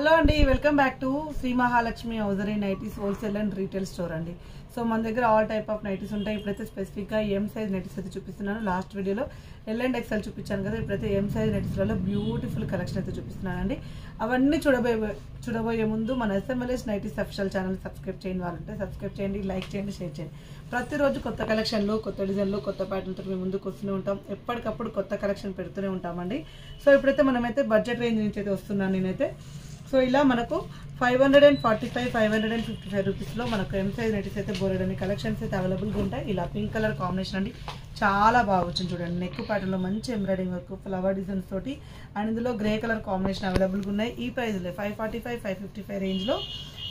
Hello అండి, welcome back to Shri Mahalakshmi hosiery nighties wholesale and retail store అండి. So మన దగ్గర ఆల్ టైప్ ఆఫ్ నైటీస్ ఉంటాయి. ఇప్పుడైతే స్పెసిఫిక్గా ఎం సైజ్ నైటీస్ అయితే చూపిస్తున్నాను. లాస్ట్ వీడియోలో ఎల్ అండ్ ఎక్స్ఎల్ చూపించాను కదా, ఇప్పుడైతే ఎం సైజ్ నైటీస్లలో బ్యూటిఫుల్ కలెక్షన్ అయితే చూపిస్తున్నానండి. అవన్నీ చూడబోయే ముందు మన ఎస్ఎంఎల్ఎస్ నైటీస్ అఫిషియల్ ఛానల్ సబ్స్క్రైబ్ చేయని వాళ్ళు ఉంటే సబ్స్క్రైబ్ చేయండి, లైక్ చేయండి, షేర్ చేయండి. ప్రతిరోజు కొత్త కలెక్షన్లో, కొత్త డిజైన్లో, కొత్త ప్యాటర్న్తో మేము ముందుకు వస్తూనే ఉంటాం. ఎప్పటికప్పుడు కొత్త కలెక్షన్ పెడుతూనే ఉంటామండి. సో ఇప్పుడైతే మనమైతే బడ్జెట్ రేంజ్ నుంచి అయితే వస్తున్నాను నేనైతే. సో ఇలా మనకు 545, 555 రూపీస్లో మనకు ఎం సైజ్ నైటీస్ అయితే బోలెడని కలెక్షన్స్ అయితే అవైలబుల్గా ఉంటాయి. ఇలా పింక్ కలర్ కాంబినేషన్ అండి, చాలా బాగా వచ్చింది చూడండి. నెక్ ప్యాటర్న్లో మంచి ఎంబ్రాయిడింగ్ వర్క్, ఫ్లవర్ డిజైన్స్ తోటి, అండ్ ఇందులో గ్రే కలర్ కాంబినేషన్ అవైలబుల్గా ఉన్నాయి. ఈ ప్రైస్లో 545, 555 రేంజ్లో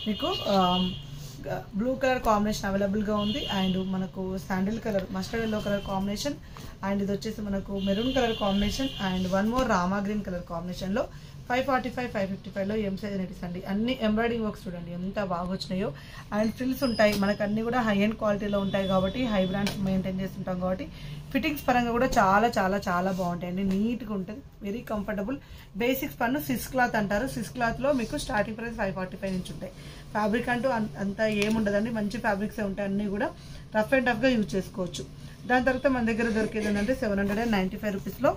మీకు బ్లూ కలర్ కాంబినేషన్ అవైలబుల్గా ఉంది. అండ్ మనకు sandal colour, mustard yellow colour combination, and ఇది వచ్చేసి మనకు maroon colour combination, and one more Rama green colour కాంబినేషన్లో 545, 555లో ఎం సైజ్ నైటీస్ అండి. అన్ని ఎంబ్రాయిడింగ్ వర్క్స్ చూడండి ఎంత బాగా వచ్చినాయో. అండ్ ఫ్రిల్స్ ఉంటాయి మనకు, అన్ని కూడా హై అండ్ క్వాలిటీలో ఉంటాయి కాబట్టి, హై బ్రాండ్స్ మెయింటైన్ చేస్తుంటాం కాబట్టి ఫిట్టింగ్స్ పరంగా కూడా చాలా చాలా చాలా బాగుంటాయండి. నీట్గా ఉంటుంది, వెరీ కంఫర్టబుల్. బేసిక్స్ పన్ను సిస్ క్లాత్ అంటారు. సిస్ క్లాత్లో మీకు స్టార్టింగ్ ప్రైస్ 545 నుంచి ఉంటాయి. ఫ్యాబ్రిక్ అంటూ అంత ఏముండదండి, మంచి ఫ్యాబ్రిక్సే ఉంటాయి. అన్నీ కూడా రఫ్ అండ్ టఫ్గా యూజ్ చేసుకోవచ్చు. దాని తర్వాత మన దగ్గర దొరికేది ఏంటంటే 795 రూపీస్లో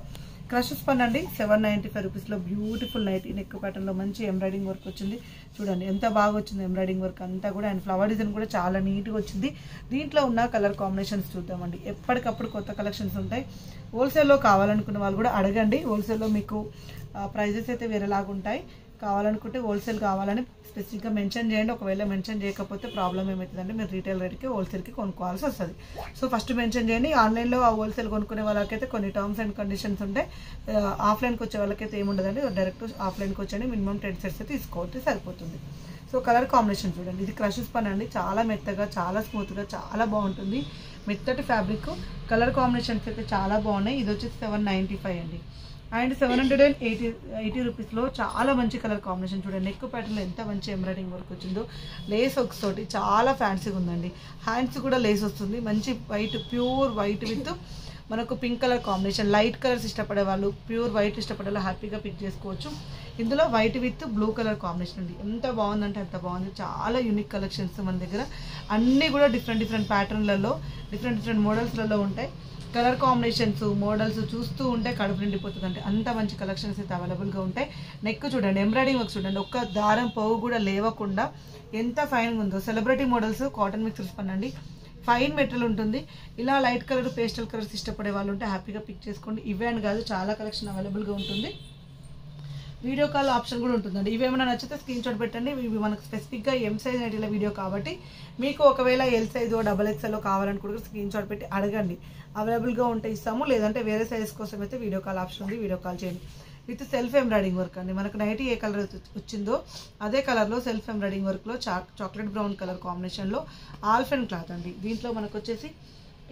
క్రషెస్ పన్ అండి. 795 రూపీస్లో బ్యూటిఫుల్ నైటీ, నెక్ ప్యాటర్న్లో మంచి ఎంబ్రాయిడింగ్ వర్క్ వచ్చింది చూడండి, ఎంత బాగా వచ్చింది ఎంబ్రాయిడింగ్ వర్క్ అంతా కూడా. అండ్ ఫ్లవర్ డిజైన్ కూడా చాలా నీట్గా వచ్చింది. దీంట్లో ఉన్న కలర్ కాంబినేషన్స్ చూద్దామండి. ఎప్పటికప్పుడు కొత్త కలెక్షన్స్ ఉంటాయి. హోల్సేల్లో కావాలనుకున్న వాళ్ళు కూడా అడగండి. హోల్సేల్లో మీకు ప్రైజెస్ అయితే వేరేలాగా ఉంటాయి. కావాలనుకుంటే హోల్సేల్ కావాలని స్పెసిఫిక్గా మెన్షన్ చేయండి. ఒకవేళ మెన్షన్ చేయకపోతే ప్రాబ్లం ఏమవుతుందంటే మీరు రీటైల్ రేట్కి హోల్సేల్కి కొనుక్కోవాల్సి వస్తుంది. సో ఫస్ట్ మెన్షన్ చేయండి. ఆన్లైన్లో ఆ హోల్సేల్ కొనుక్కునే వాళ్ళకైతే కొన్ని టర్మ్స్ అండ్ కండిషన్స్ ఉంటాయి. ఆఫ్లైన్కి వచ్చే వాళ్ళకైతే ఏముండదండి, డైరెక్ట్ ఆఫ్లైన్కి వచ్చండి. మినిమం 10 సెట్స్ తీసుకోవచ్చు, సరిపోతుంది. సో కలర్ కాంబినేషన్ చూడండి, ఇది క్రషెస్ పని అండి. చాలా మెత్తగా, చాలా స్మూత్గా, చాలా బాగుంటుంది. మెత్తటి ఫ్యాబ్రిక్, కలర్ కాంబినేషన్స్ అయితే చాలా బాగున్నాయి. ఇది వచ్చేసి 795 అండి. అండ్ 780 రూపీస్లో చాలా మంచి కలర్ కాంబినేషన్ చూడండి. నెక్ ప్యాటర్న్లో ఎంత మంచి ఎంబ్రాయిడింగ్ వర్క్ వచ్చిందో, లేస్ వర్క్స్ తోటి చాలా ఫ్యాన్సీగా ఉందండి. హ్యాండ్స్ కూడా లేస్ వస్తుంది, మంచి వైట్, ప్యూర్ వైట్ విత్ మనకు pink colour combination. Light colours ఇష్టపడే వాళ్ళు, ప్యూర్ వైట్ ఇష్టపడే వాళ్ళు హ్యాపీగా పిక్ చేసుకోవచ్చు. ఇందులో white with blue colour combination అండి. ఎంత బాగుందంటే అంత బాగుంది. చాలా యూనిక్ కలెక్షన్స్ మన దగ్గర. అన్నీ కూడా డిఫరెంట్ ప్యాటర్న్లలో, డిఫరెంట్ మోడల్స్లలో ఉంటాయి. కలర్ కాంబినేషన్స్, మోడల్స్ చూస్తూ ఉంటే కడుపు నిండిపోతుంది అంటే అంత మంచి కలెక్షన్స్ అయితే అవైలబుల్గా ఉంటాయి. నెక్ చూడండి, ఎంబ్రాయిడింగ్ వర్క్ చూడండి, ఒక్క దారం పోగు కూడా లేవకుండా ఎంత ఫైన్గా ఉందో. సెలబ్రిటీ మోడల్స్, కాటన్ మిక్సర్స్ పనండి, ఫైన్ మెటీరియల్ ఉంటుంది. ఇలా లైట్ కలర్, పేస్టల్ కలర్స్ ఇష్టపడే వాళ్ళు ఉంటే హ్యాపీగా పిక్ చేసుకోండి. ఇవే అని కాదు, చాలా కలెక్షన్ అవైలబుల్గా ఉంటుంది. వీడియో కాల్ ఆప్షన్ కూడా ఉంటుందండి. ఇవేమైనా నచ్చితే స్క్రీన్ షాట్ పెట్టండి. ఇవి మనకు స్పెసిఫిక్గా ఎం సైజ్ నైటీల వీడియో కాబట్టి, మీకు ఒకవేళ ఎల్ సైజు, XXL కావాలనుకుంటే స్క్రీన్ షాట్ పెట్టి అడగండి. అవైలబుల్గా ఉంటే ఇస్తాము, లేదంటే వేరే సైజ్ కోసం అయితే వీడియో కాల్ ఆప్షన్ ఉంది, వీడియో కాల్ చేయండి. విత్ సెల్ఫ్ ఎంబ్రాయిడింగ్ వర్క్ అండి. మనకు నైటీ ఏ కలర్ వచ్చిందో అదే కలర్లో సెల్ఫ్ ఎంబ్రాయిడింగ్ వర్క్లో చాక్లెట్ బ్రౌన్ కలర్ కాంబినేషన్లో ఆల్ఫెన్ క్లాత్ అండి. దీంట్లో మనకు వచ్చేసి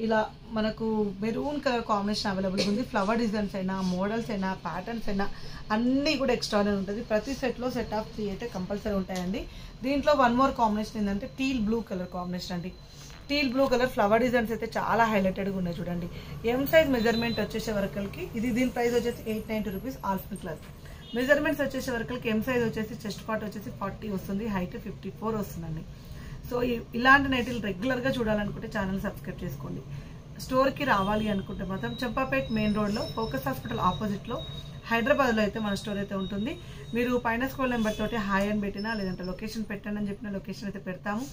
ఇలా మనకు మెరూన్ కలర్ కాంబినేషన్ అవైలబుల్గా ఉంది. ఫ్లవర్ డిజైన్స్ అయినా, మోడల్స్ అయినా, ప్యాటర్న్స్ అయినా అన్నీ కూడా ఎక్స్ట్రానే ఉంటుంది. ప్రతి సెట్లో సెట్ ఆఫ్ 3 అయితే కంపల్సరీ ఉంటాయండి. దీంట్లో వన్ మోర్ కాంబినేషన్ ఏంటంటే టీల్ బ్లూ కలర్ కాంబినేషన్ అండి. Teal blue colour flower designs అయితే చాలా హైలైటెడ్గా ఉన్నాయి చూడండి. ఎం సైజ్ మెజర్మెంట్ వచ్చేసే వరకల్కి దీని ప్రైస్ వచ్చేసి 890 రూపీస్. ఆల్ఫెన్ క్లాత్ మెజర్మెంట్స్ వచ్చేసే వరకల్కి ఎం సైజ్ వచ్చేసి చెస్ట్ పార్ట్ వచ్చేసి 40 వస్తుంది, హైట్ 54 వస్తుందండి. సో ఇలాంటి నైటీలు రెగ్యులర్గా చూడాలనుకుంటే ఛానల్ సబ్స్క్రైబ్ చేసుకోండి. స్టోర్కి రావాలి అనుకుంటే మాత్రం చంపాపేట్ మెయిన్ రోడ్లో ఫోకస్ హాస్పిటల్ ఆపోజిట్లో హైదరాబాద్లో అయితే మన స్టోర్ అయితే ఉంటుంది. మీరు పైన స్క్రోల్ నెంబర్ తోటి హాయ్ అని పెట్టినా, లేదంటే లొకేషన్ పెట్టండి అని చెప్పిన లొకేషన్ అయితే పెడతాము.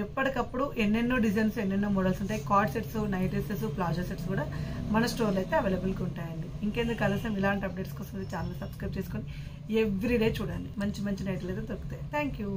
ఎప్పటికప్పుడు ఎన్నెన్నో డిజైన్స్, ఎన్నెన్నో మోడల్స్ ఉంటాయి. Card sets, night dresses, palazzo sets కూడా మన స్టోర్లో అయితే అవైలబుల్గా ఉంటాయండి. ఇంకెందుకు కలసం ఇలాంటి అప్డేట్స్ కోసం ఛానల్ సబ్స్క్రైబ్ చేసుకొని ఎవ్రీడే చూడండి. మంచి నైట్లు అయితే దొరుకుతాయి. Thank you.